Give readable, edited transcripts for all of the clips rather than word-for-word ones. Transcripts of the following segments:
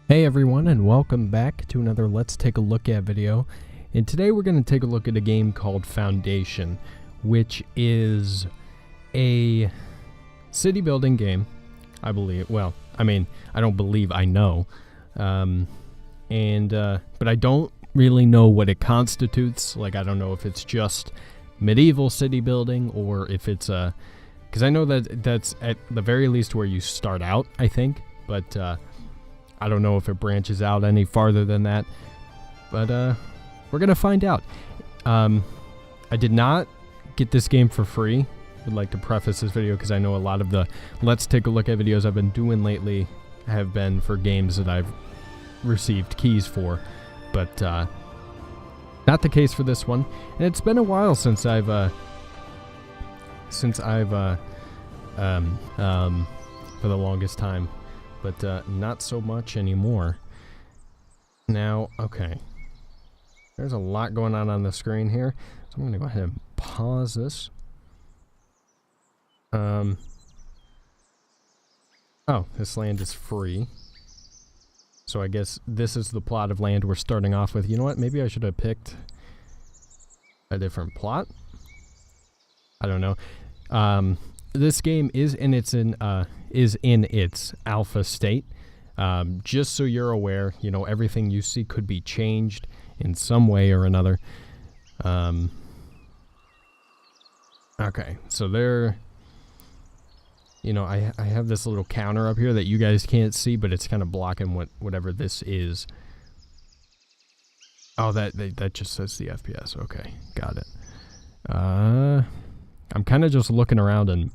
Hey everyone, and welcome back to another Let's Take a Look At video. And today we're going to take a look at a game called Foundation, which is a city building game, I believe. Well, I mean, I don't believe, I know. But I don't really know what it constitutes. Like, I don't know if it's just medieval city building or if it's because I know that that's at the very least where you start out, I think. But I don't know if it branches out any farther than that, but we're going to find out. I did not get this game for free. I'd like to preface this video because I know a lot of the Let's Take a Look At videos I've been doing lately have been for games that I've received keys for, but not the case for this one. And it's been a while since I've for the longest time. But not so much anymore. Now, okay. There's a lot going on the screen here. So I'm going to go ahead and pause this. Oh, this land is free. So I guess this is the plot of land we're starting off with. You know what? Maybe I should have picked a different plot. I don't know. This game is in its alpha state. Just so you're aware, you know, everything you see could be changed in some way or another. Okay, so there, you know, I have this little counter up here that you guys can't see, but it's kind of blocking whatever this is. Oh, that just says the FPS. Okay, got it. I'm kind of just looking around and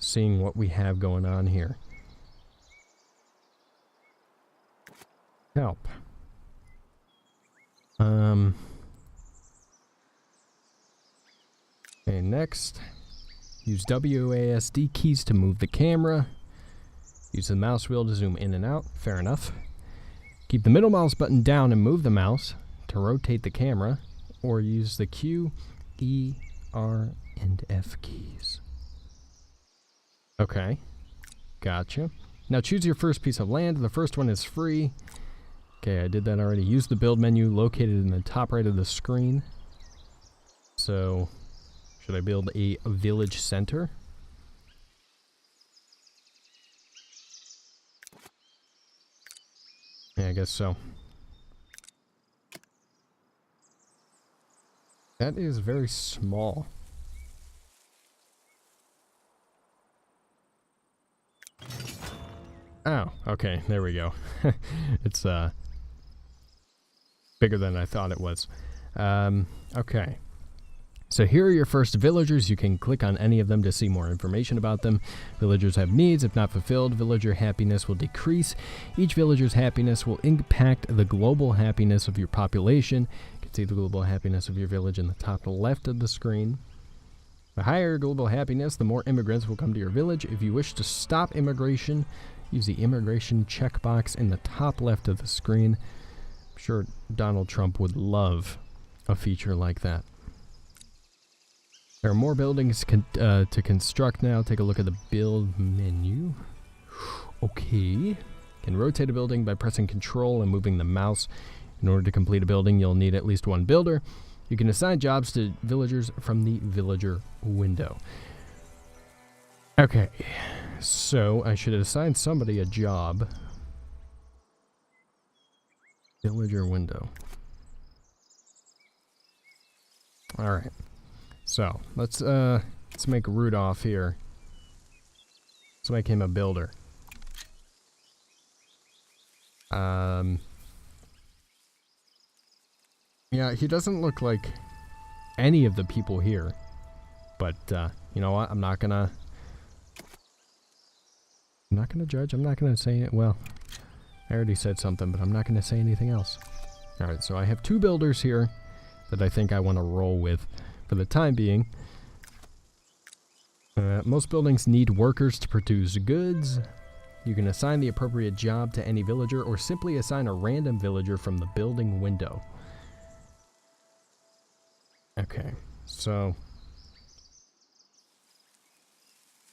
seeing what we have going on here. Help. Okay, next. Use WASD keys to move the camera. Use the mouse wheel to zoom in and out. Fair enough. Keep the middle mouse button down and move the mouse to rotate the camera, or use the Q, E, R, and F keys. Okay, gotcha. Now choose your first piece of land. The first one is free. Okay, I did that already. Use the build menu located in the top right of the screen. So, should I build a village center? Yeah, I guess so. That is very small. Oh, okay, there we go. It's bigger than I thought it was. Okay. So here are your first villagers. You can click on any of them to see more information about them. Villagers have needs. If not fulfilled, villager happiness will decrease. Each villager's happiness will impact the global happiness of your population. You can see the global happiness of your village in the top left of the screen. The higher global happiness, the more immigrants will come to your village. If you wish to stop immigration, use the immigration checkbox in the top left of the screen. I'm sure Donald Trump would love a feature like that. There are more buildings to construct now. Take a look at the build menu. Okay. Can rotate a building by pressing Control and moving the mouse. In order to complete a building, you'll need at least one builder. You can assign jobs to villagers from the villager window. Okay, so I should assign somebody a job. Villager window. All right. So let's make Rudolph here. Let's make him a builder. Yeah, he doesn't look like any of the people here. But you know what? I'm not gonna judge. I'm not gonna say it. Well, I already said something, but I'm not gonna say anything else. All right, so I have two builders here that I think I want to roll with for the time being. Most buildings need workers to produce goods. You can assign the appropriate job to any villager, or simply assign a random villager from the building window. Okay, so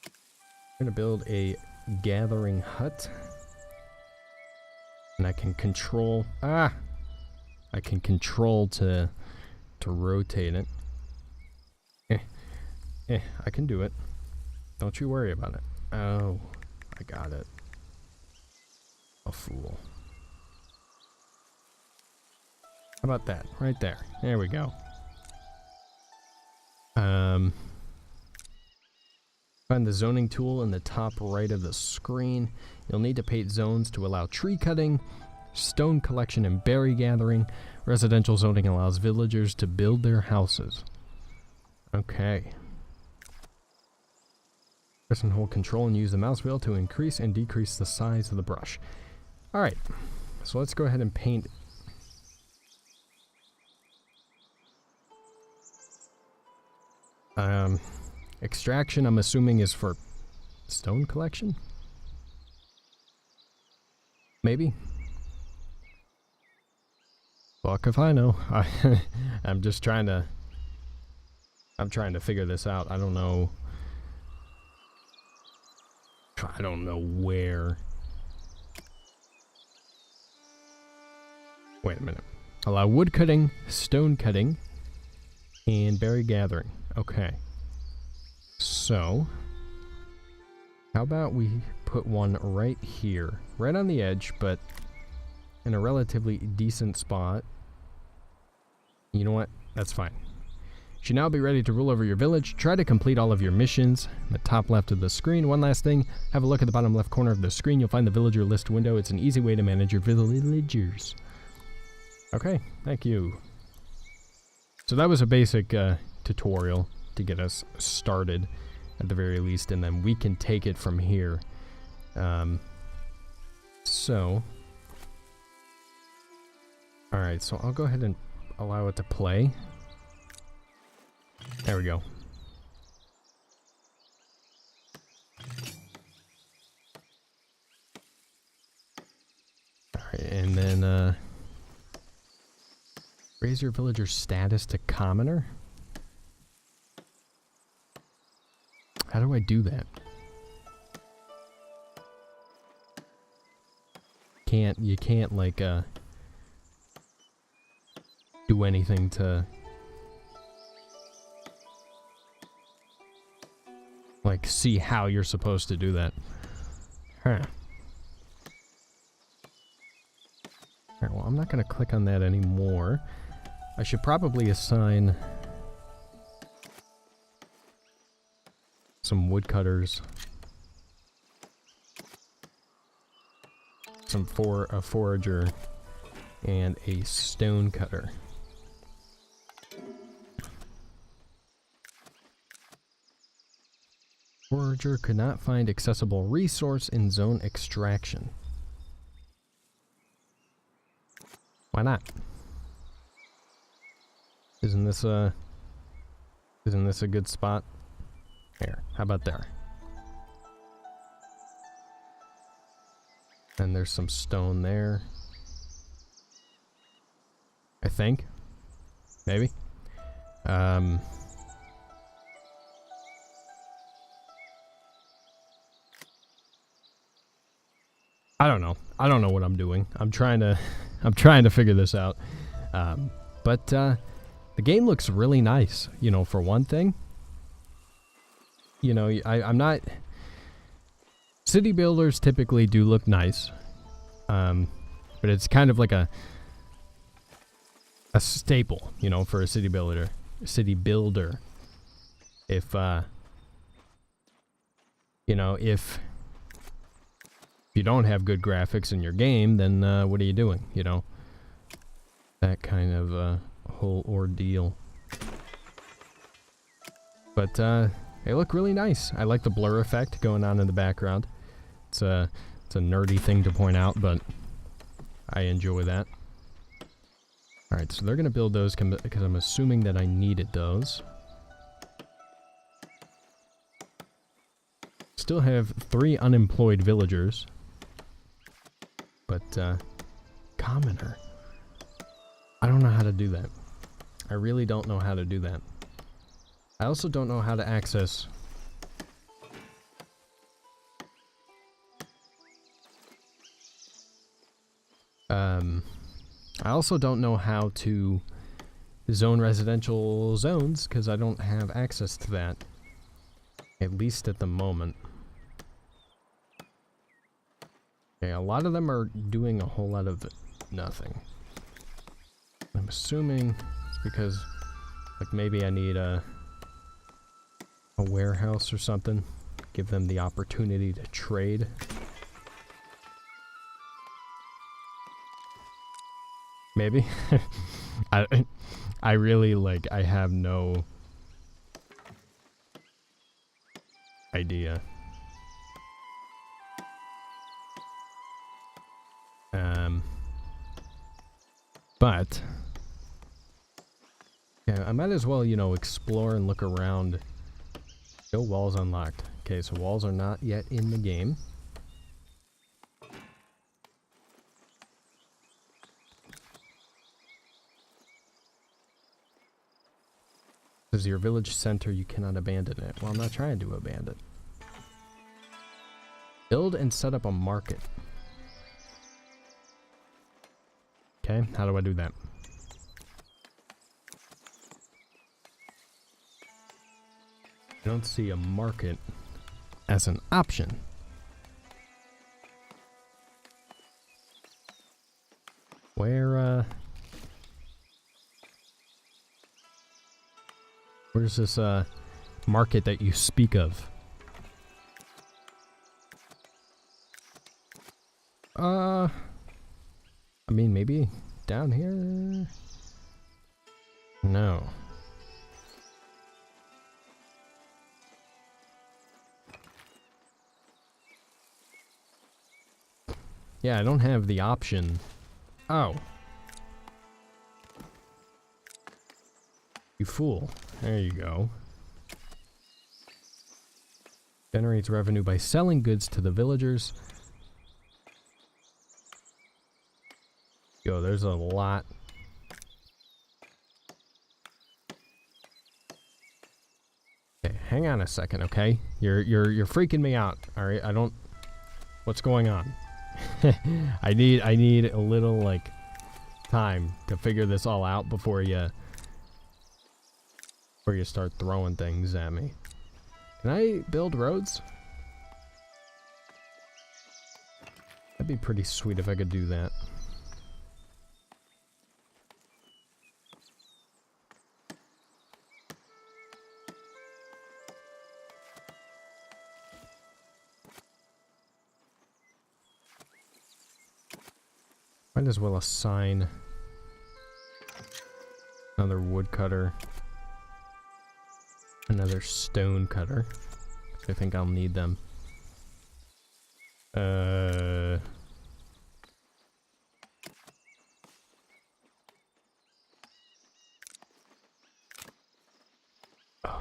I'm gonna build a gathering hut. And I can control... I can control to rotate it. I can do it. Don't you worry about it. Oh, I got it. A fool. How about that? Right there. There we go. Find the zoning tool in the top right of the screen. You'll need to paint zones to allow tree cutting, stone collection, and berry gathering. Residential zoning allows villagers to build their houses. Okay. Press and hold control and use the mouse wheel to increase and decrease the size of the brush. Alright, so let's go ahead and paint. Extraction, I'm assuming, is for stone collection? Maybe? Fuck if I know. I'm just trying to... I'm trying to figure this out. I don't know... I don't know where. Wait a minute. Allow wood cutting, stone cutting, and berry gathering. Okay. So, how about we put one right here, right on the edge, but in a relatively decent spot. You know what? That's fine. You should now be ready to rule over your village. Try to complete all of your missions. In the top left of the screen. One last thing, have a look at the bottom left corner of the screen. You'll find the villager list window. It's an easy way to manage your villagers. Okay, thank you. So that was a basic tutorial to get us started at the very least, and then we can take it from here. Alright, so I'll go ahead and allow it to play. There we go. Alright, and then raise your villager status to commoner. How do I do that? You can't like do anything to like see how you're supposed to do that. Huh. Alright, well, I'm not gonna click on that anymore. I should probably assign some woodcutters, a forager, and a stone cutter. Forager could not find accessible resource in zone extraction. Why not? Isn't this a good spot? Here, how about there? And there's some stone there. I think. Maybe. I don't know. I don't know what I'm doing. I'm trying to figure this out. But the game looks really nice, you know, for one thing. You know, I'm not... City builders typically do look nice. But it's kind of like a staple, you know, for a city builder. If, you know, if you don't have good graphics in your game, then what are you doing, you know? That kind of whole ordeal. But they look really nice. I like the blur effect going on in the background. It's a nerdy thing to point out, but I enjoy that. Alright, so they're going to build those because I'm assuming that I needed those. Still have 3 unemployed villagers. But, commoner. I don't know how to do that. I really don't know how to do that. I also don't know how to access... I also don't know how to zone residential zones because I don't have access to that, at least at the moment. Okay, a lot of them are doing a whole lot of nothing. I'm assuming it's because, like, maybe I need a warehouse or something. Give them the opportunity to trade. Maybe. I really, like, I have no idea. But yeah, I might as well, you know, explore and look around. No walls unlocked. Okay, so walls are not yet in the game. This is your village center, you cannot abandon it. Well, I'm not trying to abandon. Build and set up a market. Okay, how do I do that? I don't see a market as an option. Where's this market that you speak of? I mean, maybe down here? No. Yeah, I don't have the option. Oh. You fool. There you go. Generates revenue by selling goods to the villagers. Yo, there's a lot. Okay, hang on a second, okay? You're freaking me out. All right, I don't. What's going on? I need a little, like, time to figure this all out before you start throwing things at me. Can I build roads? That'd be pretty sweet if I could do that. Might as well assign another woodcutter, another stone cutter. I think I'll need them. Oh,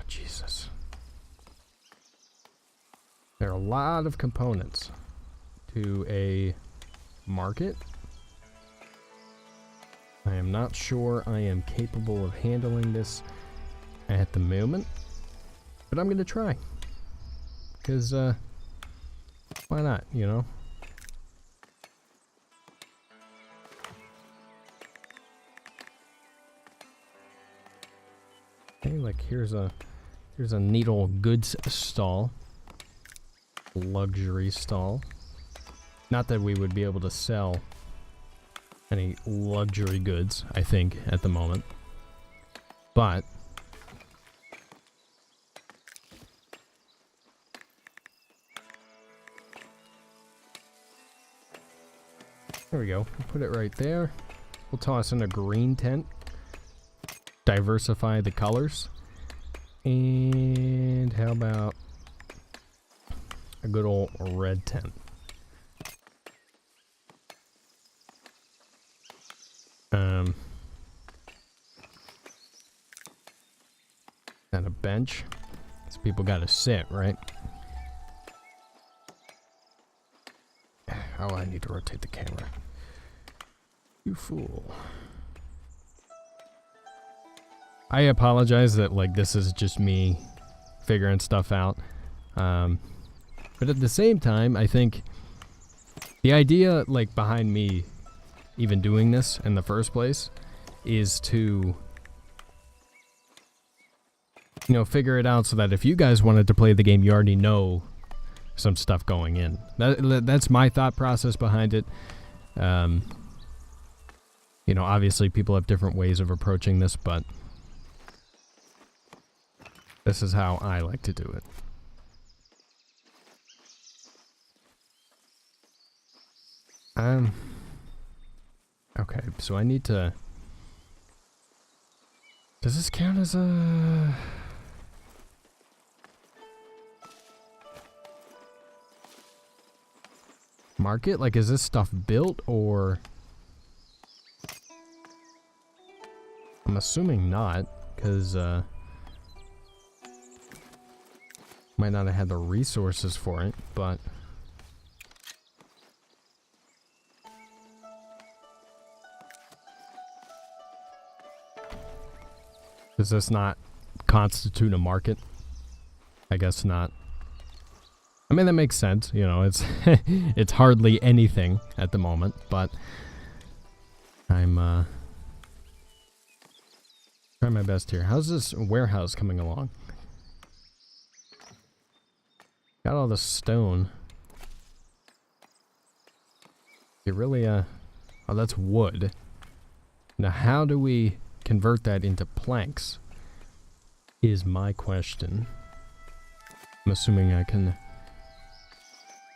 Jesus. There are a lot of components to a market. I am not sure I am capable of handling this at the moment, but I'm gonna try. Because, why not, you know? Okay, like here's a neat old goods stall. Luxury stall. Not that we would be able to sell any luxury goods, I think, at the moment. But there we go. We'll put it right there. We'll toss in a green tent. Diversify the colors. And how about a good old red tent? And a bench. So people gotta sit, right? Oh, I need to rotate the camera. You fool. I apologize that, like, this is just me figuring stuff out. But at the same time, I think the idea, like, behind me even doing this in the first place is to, you know, figure it out so that if you guys wanted to play the game, you already know some stuff going in. That's my thought process behind it. You know, obviously people have different ways of approaching this, but this is how I like to do it. Okay, so I need to... Does this count as a... market? Like, is this stuff built, or... I'm assuming not, because, might not have had the resources for it, but... Does this not constitute a market? I guess not. I mean, that makes sense, you know, it's it's hardly anything at the moment, but I'm trying my best here. How's this warehouse coming along? Got all the stone. You really oh, that's wood. Now how do we convert that into planks is my question. I'm assuming I can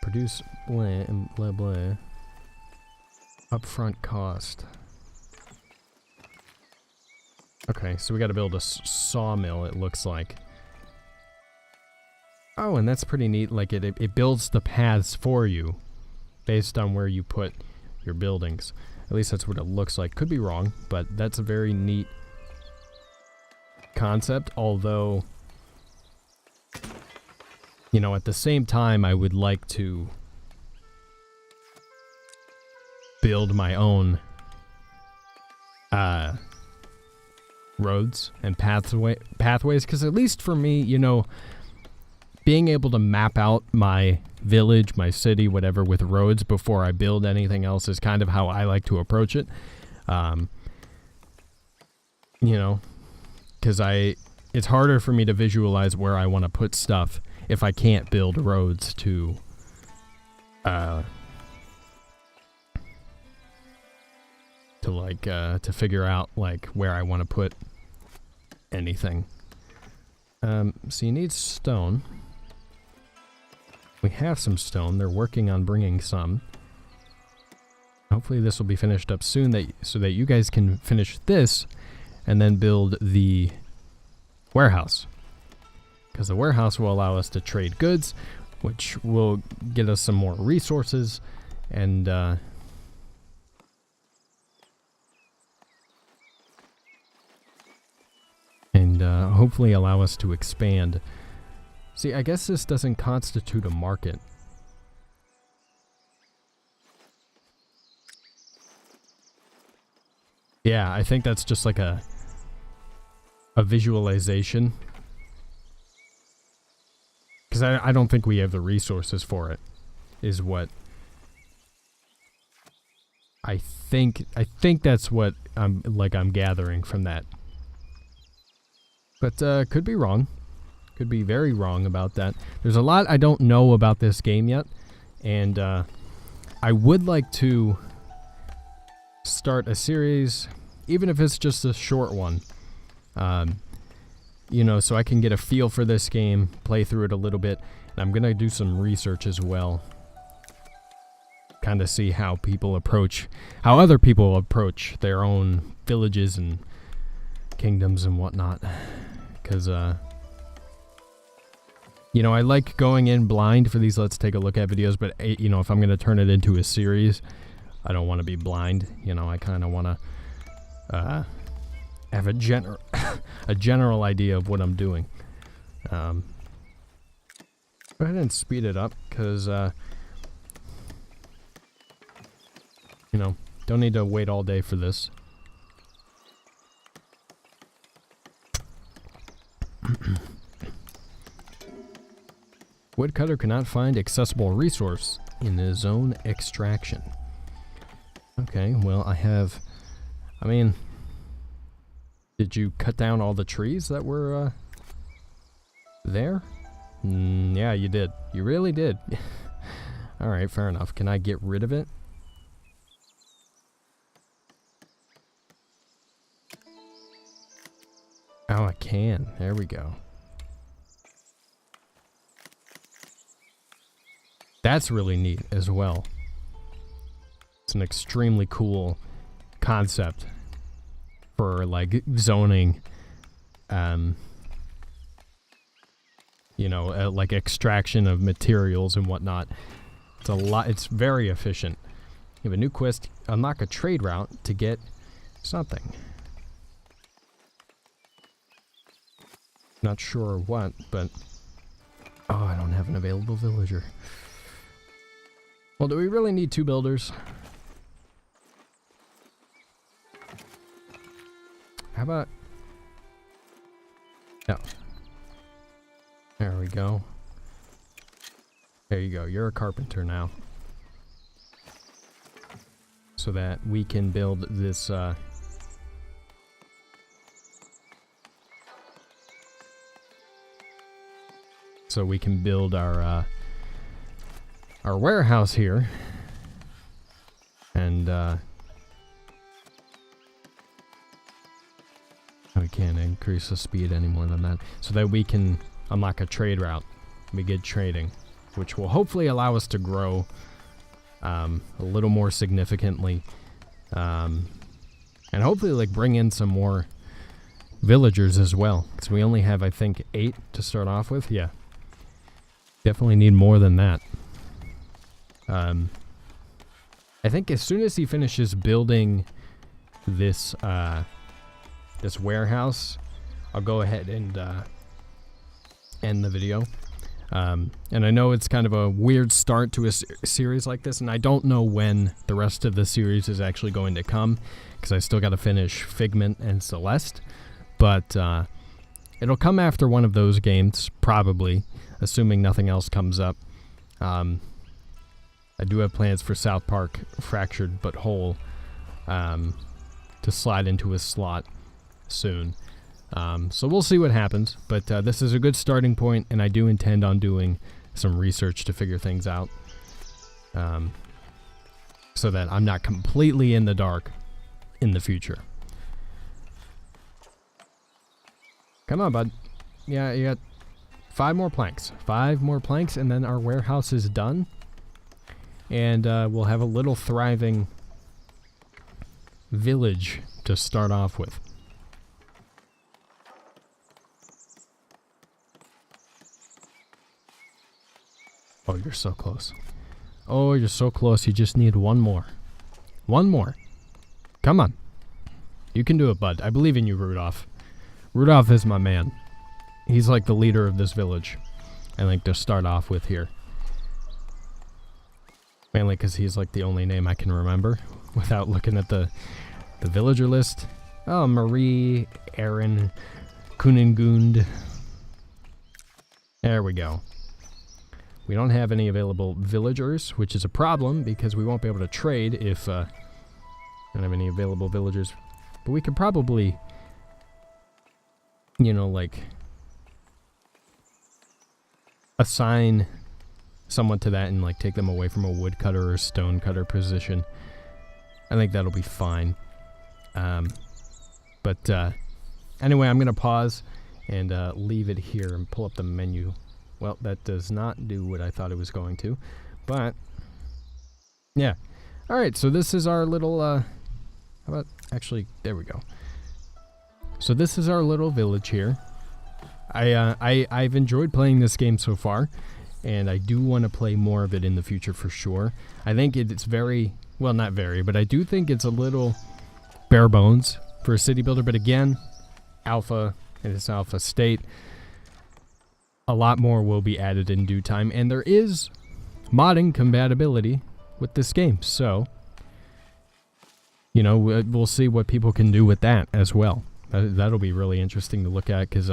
produce blah blah blah. Upfront cost. Okay, so we got to build a sawmill, it looks like. Oh, and that's pretty neat. Like it builds the paths for you based on where you put your buildings. At least that's what it looks like. Could be wrong, but that's a very neat concept. Although, you know, at the same time, I would like to build my own roads and pathways, because at least for me, you know, being able to map out my village, my city, whatever, with roads before I build anything else is kind of how I like to approach it. You know, because it's harder for me to visualize where I want to put stuff if I can't build roads to figure out like where I want to put anything. So you need stone. We have some stone. They're working on bringing some. Hopefully this will be finished up soon, so that you guys can finish this and then build the warehouse. Because the warehouse will allow us to trade goods, which will get us some more resources, and hopefully allow us to expand. See, I guess this doesn't constitute a market. Yeah, I think that's just like a visualization. Because I don't think we have the resources for it, is what I think that's what I'm gathering from that. But could be wrong. Could be very wrong about that. There's a lot I don't know about this game yet, and I would like to start a series, even if it's just a short one, you know, so I can get a feel for this game, play through it a little bit, and I'm gonna do some research as well, kind of see how other people approach their own villages and kingdoms and whatnot, because you know, I like going in blind for these Let's Take a Look at videos, but you know, if I'm going to turn it into a series, I don't want to be blind. You know, I kind of want to have a general idea of what I'm doing. Go ahead and speed it up, because you know, don't need to wait all day for this. Woodcutter cannot find accessible resource in the zone extraction. Okay, well, I mean, did you cut down all the trees that were, there? Yeah, you did. You really did. Alright, fair enough. Can I get rid of it? Oh, I can. There we go. That's really neat as well. It's an extremely cool concept for, like, zoning, you know, like extraction of materials and whatnot. It's a lot. It's very efficient. You have a new quest. Unlock a trade route to get something. Not sure what, but... Oh, I don't have an available villager. Well, do we really need 2 builders? How about... No. There we go. There you go. You're a carpenter now. So that we can build this, so we can build our warehouse here. And, we can't increase the speed any more than that. So that we can unlock a trade route. Begin trading, which will hopefully allow us to grow a little more significantly, and hopefully like bring in some more villagers as well, because we only have, I think, 8 to start off with. Yeah, definitely need more than that. I think as soon as he finishes building this this warehouse, I'll go ahead and end the video. And I know it's kind of a weird start to a series like this, and I don't know when the rest of the series is actually going to come, because I still got to finish Figment and Celeste, but it'll come after one of those games, probably, assuming nothing else comes up. I do have plans for South Park Fractured But Whole to slide into a slot soon. So we'll see what happens, but this is a good starting point, and I do intend on doing some research to figure things out, so that I'm not completely in the dark in the future. Come on, bud. Yeah, you got 5 more planks. 5 more planks, and then our warehouse is done, and we'll have a little thriving village to start off with. Oh, you're so close. Oh, you're so close. You just need 1 more. 1 more. Come on. You can do it, bud. I believe in you, Rudolph. Rudolph is my man. He's like the leader of this village, I think, to start off with here. Mainly because he's like the only name I can remember without looking at the villager list. Oh, Marie, Aaron, Kuningund. There we go. We don't have any available villagers, which is a problem because we won't be able to trade if we don't have any available villagers. But we could probably, you know, like, assign someone to that and like take them away from a woodcutter or stone cutter position. I think that'll be fine. But anyway, I'm gonna pause and leave it here and pull up the menu. Well, that does not do what I thought it was going to, but yeah. All right, so this is our little, how about, actually, there we go. So this is our little village here. I've enjoyed playing this game so far, and I do want to play more of it in the future for sure. I think it's very, well, not very, but I do think it's a little bare bones for a city builder, but again, alpha, in its alpha state. A lot more will be added in due time, and there is modding compatibility with this game, so, you know, we'll see what people can do with that as well. That'll be really interesting to look at, because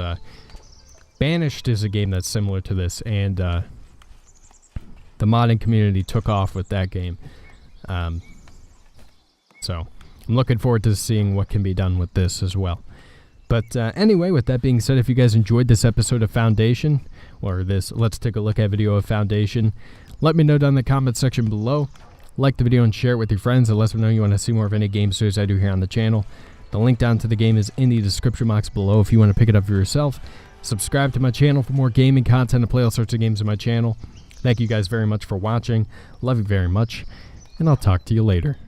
Banished is a game that's similar to this, and the modding community took off with that game. So I'm looking forward to seeing what can be done with this as well. But anyway, with that being said, if you guys enjoyed this episode of Foundation, or this Let's Take a Look at video of Foundation, let me know down in the comment section below. Like the video and share it with your friends, and let them know you want to see more of any game series I do here on the channel. The link down to the game is in the description box below if you want to pick it up for yourself. Subscribe to my channel for more gaming content and play all sorts of games on my channel. Thank you guys very much for watching. Love you very much, and I'll talk to you later.